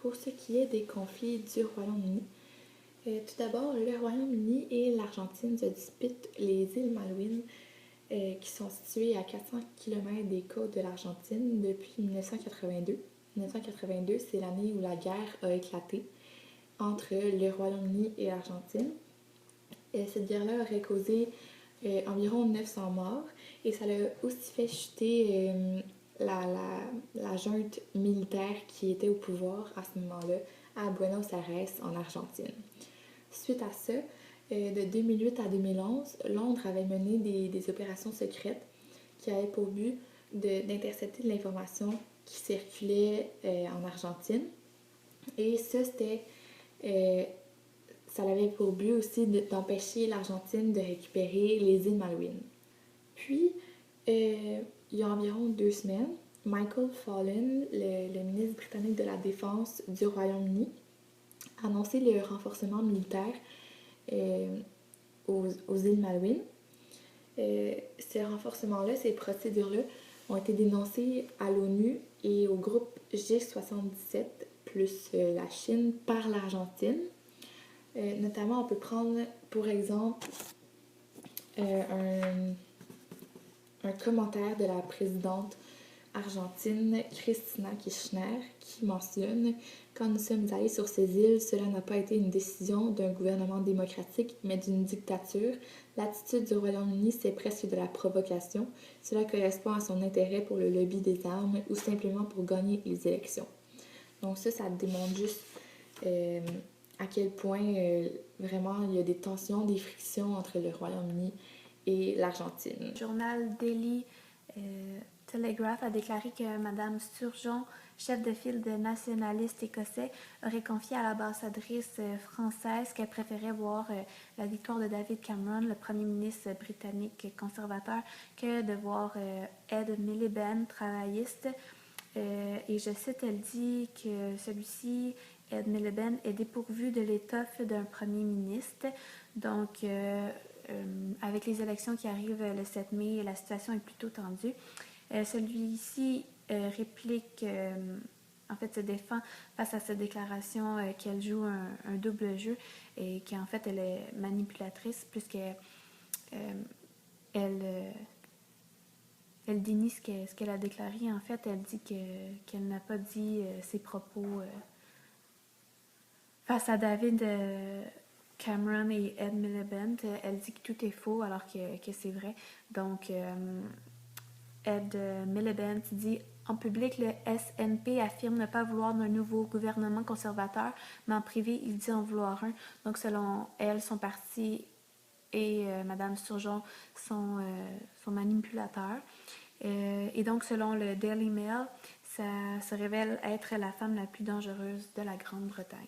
pour ce qui est des conflits du Royaume-Uni. Tout d'abord, le Royaume-Uni et l'Argentine se disputent les îles Malouines qui sont situées à 400 km des côtes de l'Argentine depuis 1982. 1982, c'est l'année où la guerre a éclaté entre le Royaume-Uni et l'Argentine. Cette guerre-là aurait causé environ 900 morts et ça a aussi fait chuter la junte militaire qui était au pouvoir à ce moment-là à Buenos Aires en Argentine. Suite à ça, de 2008 à 2011, Londres avait mené des opérations secrètes qui avaient pour but d'intercepter de l'information qui circulait en Argentine. Et ça, ça avait pour but aussi d'empêcher l'Argentine de récupérer les îles Malouines. Puis, il y a environ 2 semaines, Michael Fallon, le ministre britannique de la Défense du Royaume-Uni, a annoncé le renforcement militaire aux îles Malouines. Ces renforcements-là, ces procédures-là, ont été dénoncées à l'ONU et au groupe G77, plus la Chine, par l'Argentine. Notamment, on peut prendre pour exemple un commentaire de la présidente argentine Cristina Kirchner qui mentionne « Quand nous sommes allés sur ces îles, cela n'a pas été une décision d'un gouvernement démocratique, mais d'une dictature. L'attitude du Royaume-Uni, c'est presque de la provocation. Cela correspond à son intérêt pour le lobby des armes ou simplement pour gagner les élections. » Donc ça démontre juste à quel point vraiment il y a des tensions, des frictions entre le Royaume-Uni et l'Argentine. Le journal Daily Telegraph a déclaré que Mme Sturgeon, chef de file des nationalistes écossais, aurait confié à l'ambassadrice française qu'elle préférait voir la victoire de David Cameron, le premier ministre britannique conservateur, que de voir Ed Miliband, travailliste. Et je cite, elle dit que celui-ci, Ed Miliband, est dépourvu de l'étoffe d'un premier ministre. Donc, avec les élections qui arrivent le 7 mai, la situation est plutôt tendue. Celui-ci réplique, en fait se défend face à cette déclaration qu'elle joue un double jeu et qu'en fait elle est manipulatrice puisqu'elle elle dénie ce qu'elle a déclaré. En fait, elle dit qu'elle n'a pas dit ses propos face à David Cameron et Ed Miliband. Elle dit que tout est faux alors que c'est vrai. Donc, Ed Miliband dit en public, le SNP affirme ne pas vouloir d'un nouveau gouvernement conservateur, mais en privé, il dit en vouloir un. Donc, selon elle, son parti et Mme Sturgeon sont manipulateurs. Et donc, selon le Daily Mail, ça se révèle être la femme la plus dangereuse de la Grande-Bretagne.